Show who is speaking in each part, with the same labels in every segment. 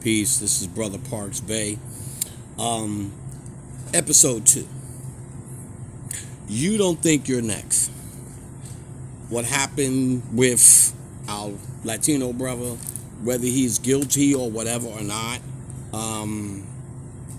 Speaker 1: Peace. This is Brother Parks Bay. Episode 2. You don't think you're next. What happened with our Latino brother, whether he's guilty or whatever or not,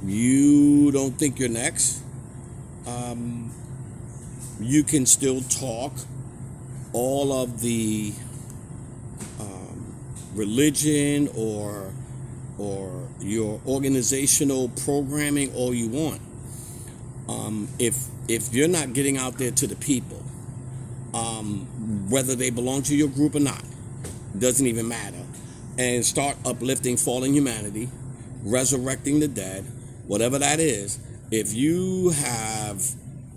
Speaker 1: you don't think you're next. You can still talk all of the religion or your organizational programming all you want. If you're not getting out there to the people, whether they belong to your group or not, doesn't even matter, and start uplifting fallen humanity, resurrecting the dead, whatever that is, if you have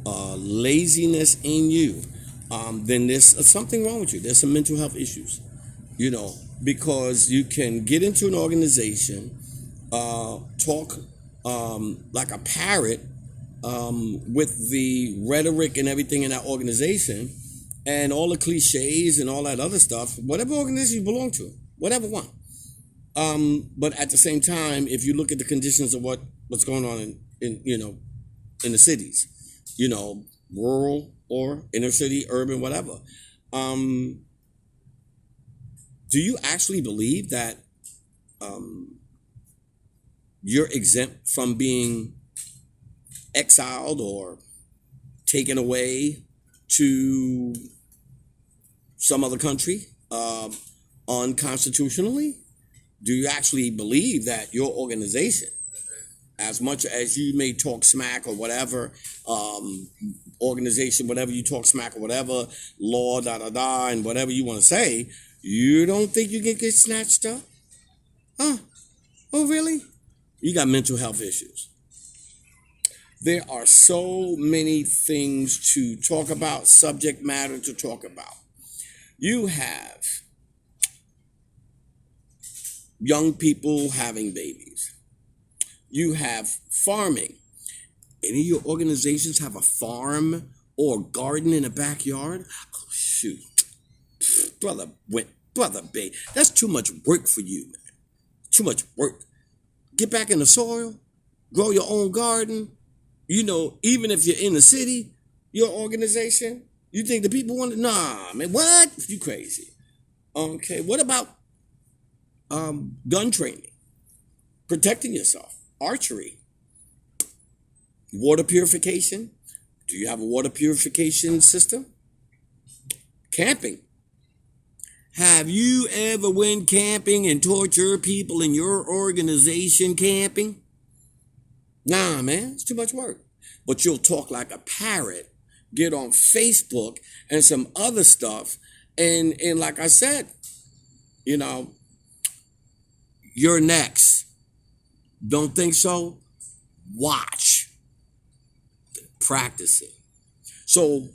Speaker 1: laziness in you, then there's something wrong with you. There's some mental health issues, because you can get into an organization, talk like a parrot with the rhetoric and everything in that organization and all the cliches and all that other stuff, whatever organization you belong to, whatever one. But at the same time, if you look at the conditions of what's going on in the cities, rural or inner city, urban, whatever, do you actually believe that you're exempt from being exiled or taken away to some other country unconstitutionally? Do you actually believe that your organization, as much as you may talk smack or whatever, organization, whatever you talk smack or whatever, law, da-da-da, and whatever you want to say, you don't think you can get snatched up? Huh? Oh, really? You got mental health issues. There are so many things to talk about, subject matter to talk about. You have young people having babies. You have farming. Any of your organizations have a farm or garden in the backyard? Oh, shoot. Brother Bay, that's too much work for you, man. Too much work. Get back in the soil, grow your own garden. Even if you're in the city, your organization, you think the people want to, nah, man, what? You crazy. Okay, what about gun training, protecting yourself, archery, water purification? Do you have a water purification system? Camping. Have you ever went camping and tortured people in your organization camping? Nah, man, it's too much work. But you'll talk like a parrot, get on Facebook and some other stuff, and like I said, you're next. Don't think so? Watch. Practice it. So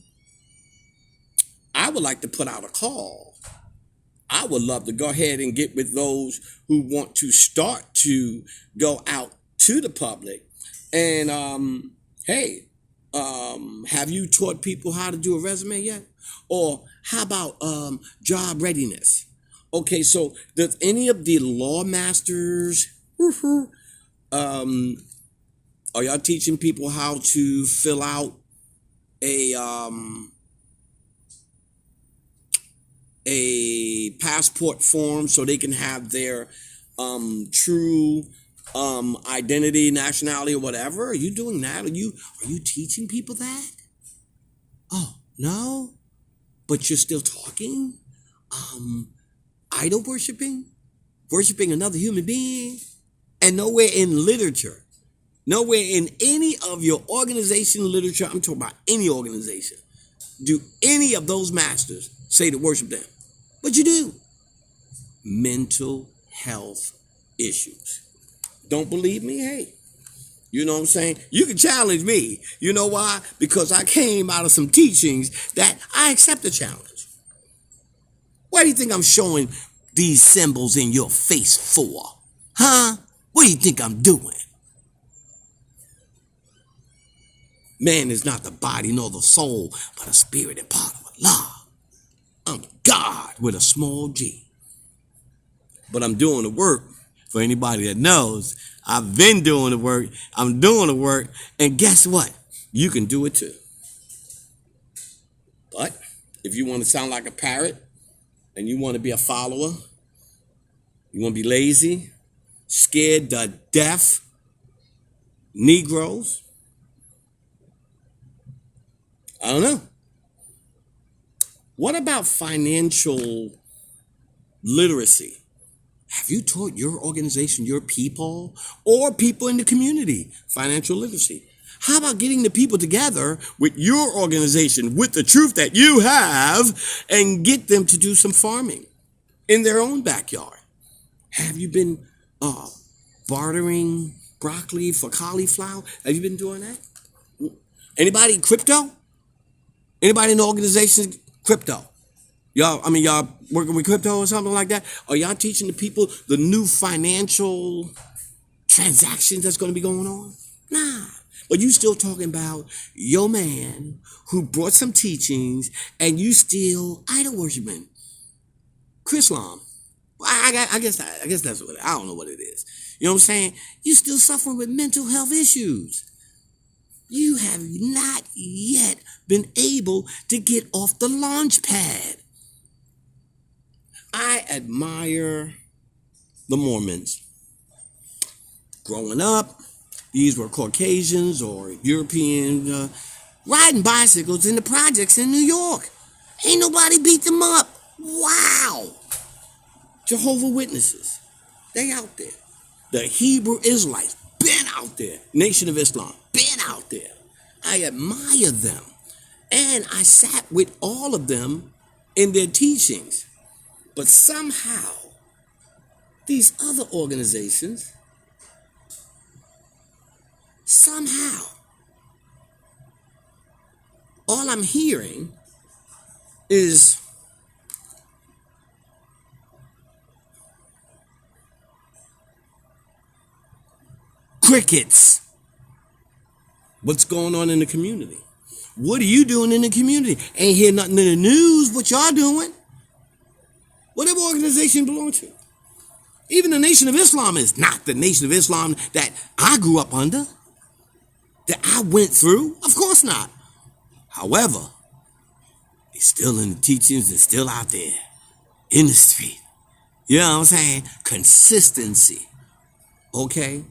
Speaker 1: I would like to put out a call. I would love to go ahead and get with those who want to start to go out to the public. And have you taught people how to do a resume yet? Or how about job readiness? Okay, so does any of the law masters, are y'all teaching people how to fill out a passport form so they can have their true identity, nationality, or whatever? Are you doing that? Are you teaching people that? Oh, no? But you're still talking? Idol worshiping another human being? And nowhere in literature, nowhere in any of your organization literature, I'm talking about any organization, do any of those masters say to worship them? But you do. Mental health issues. Don't believe me? Hey, you know what I'm saying? You can challenge me. You know why? Because I came out of some teachings that I accept the challenge. Why do you think I'm showing these symbols in your face for? Huh? What do you think I'm doing? Man is not the body nor the soul, but a spirit and part of Allah. I'm God with a small g. But I'm doing the work For anybody that knows, I've been doing the work. I'm doing the work. And guess what? You can do it too. But if you want to sound like a parrot and you want to be a follower, you want to be lazy, scared to death, Negroes, I don't know. What about financial literacy? Have you taught your organization, your people, or people in the community financial literacy? How about getting the people together with your organization, with the truth that you have, and get them to do some farming in their own backyard? Have you been bartering broccoli for cauliflower? Have you been doing that? Anybody crypto? Anybody in the organization crypto? Y'all working with crypto or something like that? Are y'all teaching the people the new financial transactions that's going to be going on? Nah. But you still talking about your man who brought some teachings and you still idol worshiping. Chrislam. I guess that's what, I don't know what it is. You know what I'm saying? You still suffering with mental health issues. You have not yet been able to get off the launch pad. I admire the Mormons. Growing up, these were Caucasians or European riding bicycles in the projects in New York. Ain't nobody beat them up. Wow. Jehovah's Witnesses, they out there. The Hebrew Israelites, been out there. Nation of Islam, been out there. I admire them. And I sat with all of them in their teachings. But somehow, these other organizations, somehow, all I'm hearing is crickets. What's going on in the community? What are you doing in the community? Ain't hear nothing in the news. What y'all doing? Whatever organization you belong to. Even the Nation of Islam is not the Nation of Islam that I grew up under, that I went through. Of course not. However, they're still in the teachings, they're still out there in the street. You know what I'm saying? Consistency. Okay?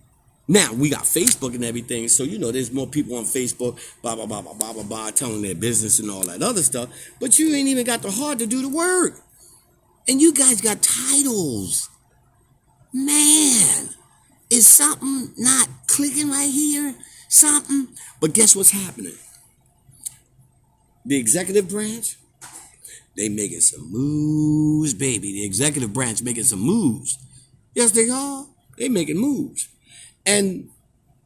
Speaker 1: Now, we got Facebook and everything, so there's more people on Facebook, blah, blah, blah, blah, blah, blah, blah, telling their business and all that other stuff, but you ain't even got the heart to do the work. And you guys got titles. Man, is something not clicking right here? Something? But guess what's happening? The executive branch, they making some moves, baby. The executive branch making some moves. Yes, they are. They making moves. And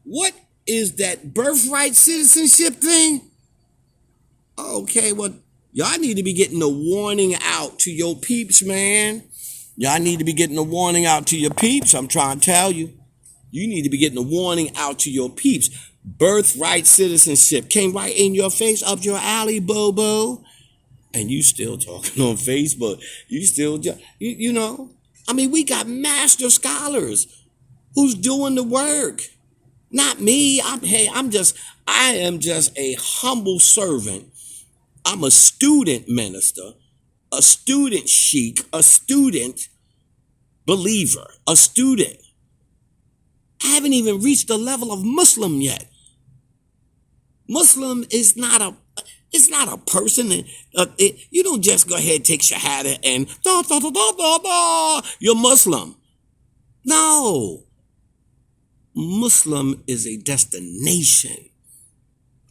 Speaker 1: what is that birthright citizenship thing? Okay, well, y'all need to be getting a warning out to your peeps, man. Y'all need to be getting a warning out to your peeps. I'm trying to tell you. You need to be getting a warning out to your peeps. Birthright citizenship came right in your face, up your alley, Bobo. And you still talking on Facebook. You still, we got master scholars who's doing the work. Not me. I am just a humble servant. I'm a student minister, a student sheik, a student believer, a student. I haven't even reached the level of Muslim yet. Muslim is not a person. You don't just go ahead, take shahada and you're Muslim. No. Muslim is a destination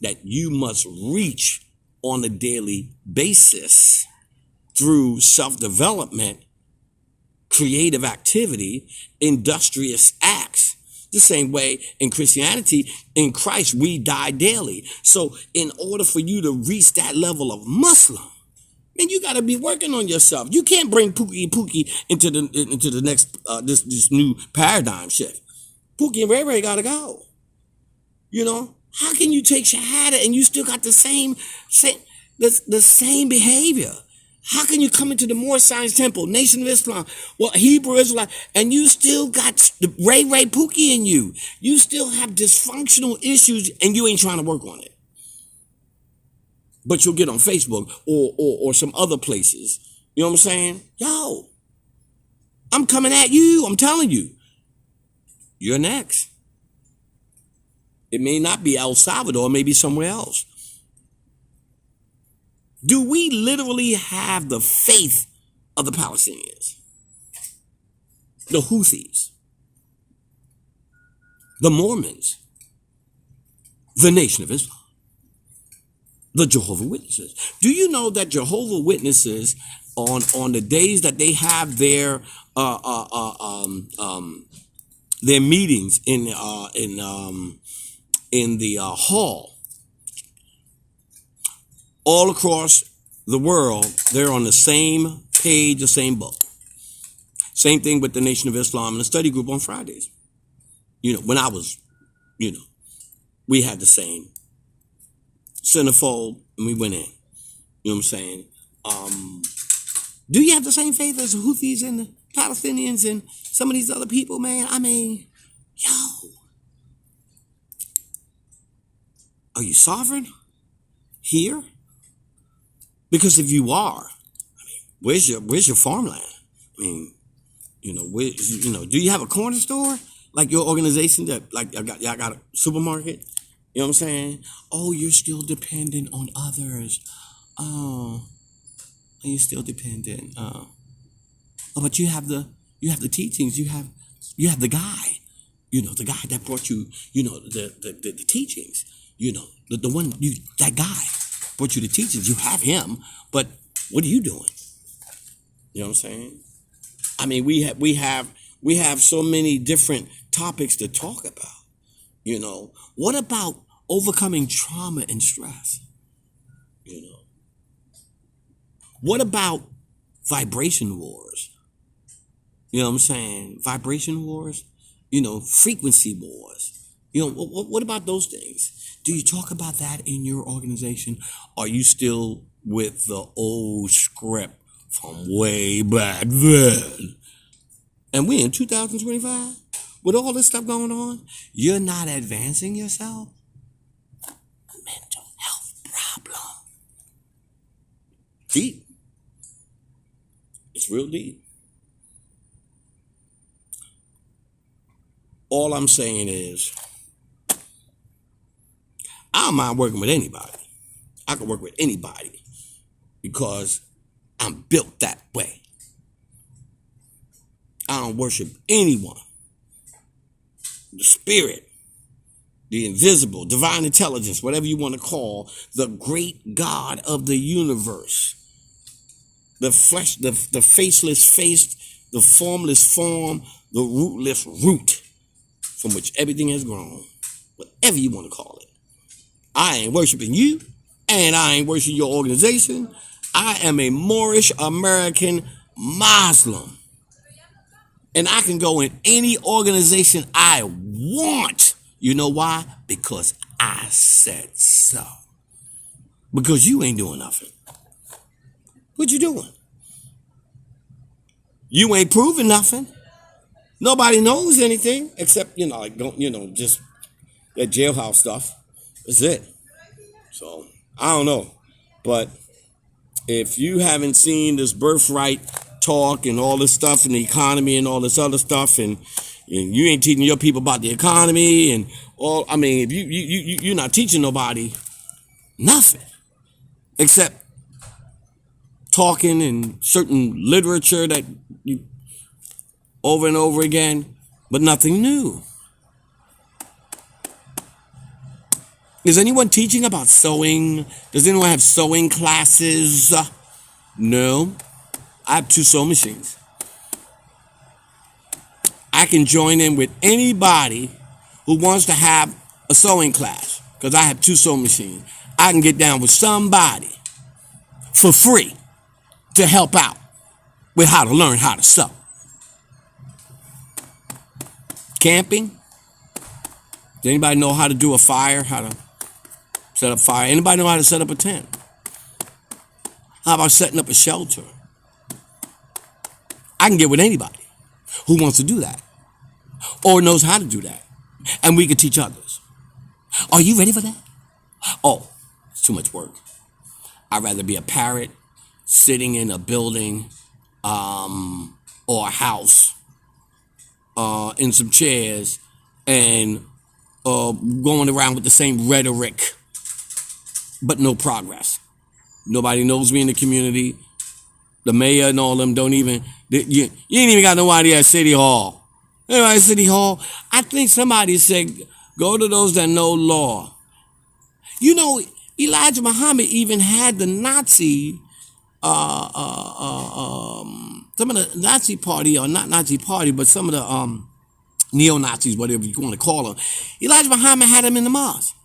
Speaker 1: that you must reach on a daily basis through self-development, creative activity, industrious acts. The same way in Christianity, in Christ, we die daily. So in order for you to reach that level of Muslim, man, you got to be working on yourself. You can't bring Pookie into the next this new paradigm shift. Pookie and Ray Ray got to go. How can you take shahada and you still got the same behavior? How can you come into the Moorish Science Temple, Nation of Islam, well, Hebrew Israelite, and you still got the Ray Pookie in you? You still have dysfunctional issues, and you ain't trying to work on it. But you'll get on Facebook or some other places. You know what I'm saying? Yo, I'm coming at you. I'm telling you. You're next. It may not be El Salvador, maybe somewhere else. Do we literally have the faith of the Palestinians, the Houthis, the Mormons, the Nation of Islam, the Jehovah's Witnesses? Do you know that Jehovah's Witnesses on the days that they have their meetings in the hall, all across the world, they're on the same page, the same book. Same thing with the Nation of Islam and the study group on Fridays. You know, when I was, we had the same centerfold and we went in. You know what I'm saying? Do you have the same faith as the Houthis and the Palestinians and some of these other people, man? I mean, are you sovereign here? Because if you are, where's your farmland? I mean, do you have a corner store like your organization that like y'all got a supermarket? You know what I'm saying? Oh, you're still dependent on others. Oh, you're still dependent. Oh, but you have the teachings. You have the guy. The guy that brought you. The teachings. The one that guy brought you the teachings. You have him, but what are you doing? You know what I'm saying? I mean, we have so many different topics to talk about. What about overcoming trauma and stress? What about vibration wars? You know what I'm saying? Vibration wars, frequency wars. What about those things? Do you talk about that in your organization? Are you still with the old script from way back then? And we're in 2025 with all this stuff going on. You're not advancing yourself. Mental health problem. Deep. It's real deep. All I'm saying is, I don't mind working with anybody. I can work with anybody because I'm built that way. I don't worship anyone. The spirit, the invisible, divine intelligence, whatever you want to call, the great God of the universe. The flesh, the faceless face, the formless form, the rootless root from which everything has grown. Whatever you want to call it. I ain't worshiping you, and I ain't worshiping your organization. I am a Moorish American Muslim. And I can go in any organization I want. You know why? Because I said so. Because you ain't doing nothing. What you doing? You ain't proving nothing. Nobody knows anything except, just that jailhouse stuff. That's it. So, I don't know. But if you haven't seen this birthright talk and all this stuff and the economy and all this other stuff and you ain't teaching your people about the economy and all, I mean, if you're not teaching nobody nothing except talking and certain literature that you over and over again, but nothing new. Is anyone teaching about sewing? Does anyone have sewing classes? No. I have 2 sewing machines. I can join in with anybody who wants to have a sewing class because I have 2 sewing machines. I can get down with somebody for free to help out with how to learn how to sew. Camping? Does anybody know how to do a fire? How to set up fire? Anybody know how to set up a tent? How about setting up a shelter? I can get with anybody who wants to do that or knows how to do that. And we can teach others. Are you ready for that? Oh, it's too much work. I'd rather be a parrot sitting in a building or a house in some chairs and going around with the same rhetoric, but no progress. Nobody knows me in the community. The mayor and all of them don't even, you ain't even got nobody at City Hall. Anybody at City Hall? I think somebody said, go to those that know law. You know, Elijah Muhammad even had the Nazi, some of the Nazi party, or not Nazi party, but some of the neo-Nazis, whatever you want to call them. Elijah Muhammad had them in the mosque.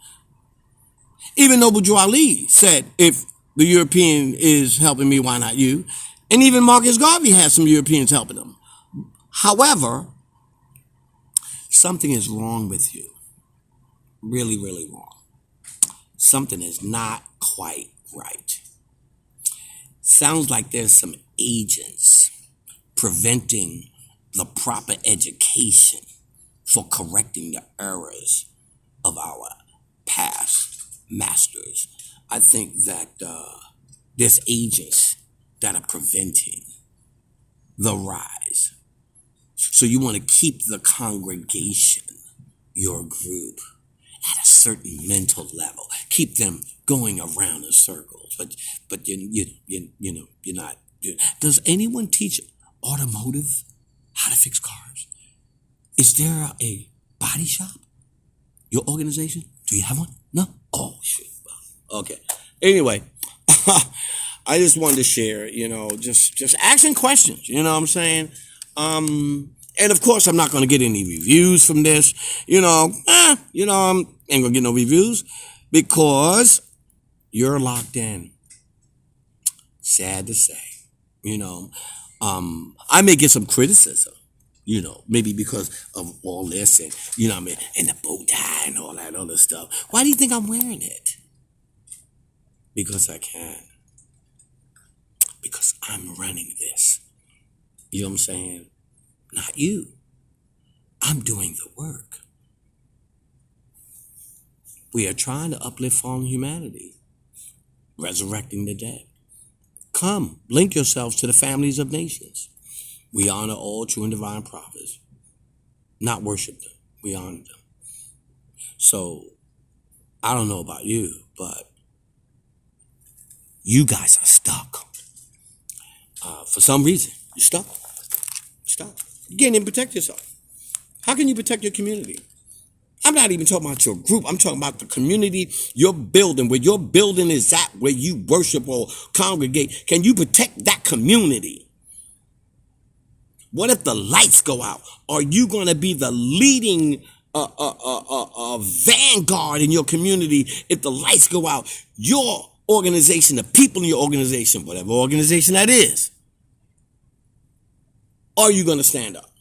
Speaker 1: Even Noble Drew Ali said, if the European is helping me, why not you? And even Marcus Garvey had some Europeans helping him. However, something is wrong with you. Really, really wrong. Something is not quite right. Sounds like there's some agents preventing the proper education for correcting the errors of our past masters. I think that there's agents that are preventing the rise. So you want to keep the congregation, your group, at a certain mental level. Keep them going around in circles. But you're not. Does anyone teach automotive, how to fix cars? Is there a body shop? Your organization? Do you have one? No? Oh, shit. Okay. Anyway, I just wanted to share, just asking questions, you know what I'm saying? And of course, I'm not going to get any reviews from this, I ain't going to get no reviews because you're locked in. Sad to say, I may get some criticism, maybe because of all this and, and the bow tie and all that other stuff. Why do you think I'm wearing it? Because I can. Because I'm running this. You know what I'm saying? Not you. I'm doing the work. We are trying to uplift fallen humanity, resurrecting the dead. Come, link yourselves to the families of nations. We honor all true and divine prophets. Not worship them. We honor them. So, I don't know about you, but you guys are stuck. For some reason, you're stuck. You can't even protect yourself. How can you protect your community? I'm not even talking about your group. I'm talking about the community, your building, where your building is at, where you worship or congregate. Can you protect that community? What if the lights go out? Are you going to be the leading vanguard in your community if the lights go out? Your organization, the people in your organization, whatever organization that is, are you going to stand up?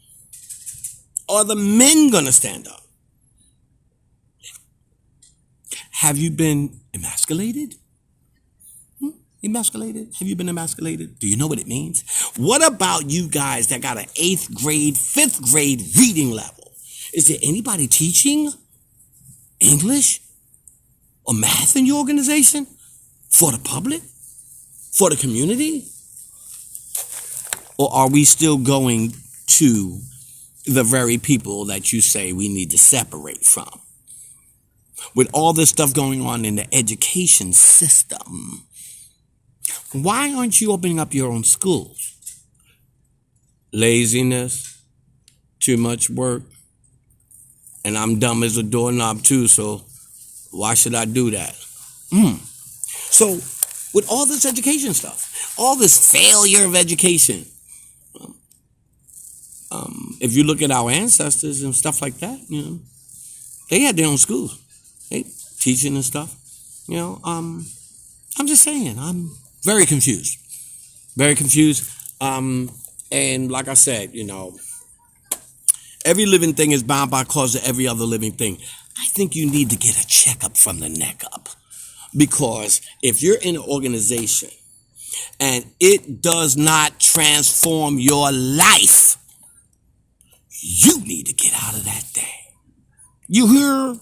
Speaker 1: Are the men going to stand up? Have you been emasculated? Emasculated? Have you been emasculated? Do you know what it means? What about you guys that got an 8th grade, 5th grade reading level? Is there anybody teaching English or math in your organization? For the public? For the community? Or are we still going to the very people that you say we need to separate from? With all this stuff going on in the education system, why aren't you opening up your own schools? Laziness, too much work, and I'm dumb as a doorknob too, so why should I do that? So, with all this education stuff, all this failure of education, if you look at our ancestors and stuff like that, they had their own schools, they teaching and stuff. I'm just saying, I'm very confused. And like I said, every living thing is bound by cause of every other living thing. I think you need to get a checkup from the neck up. Because if you're in an organization and it does not transform your life, you need to get out of that thing. You hear?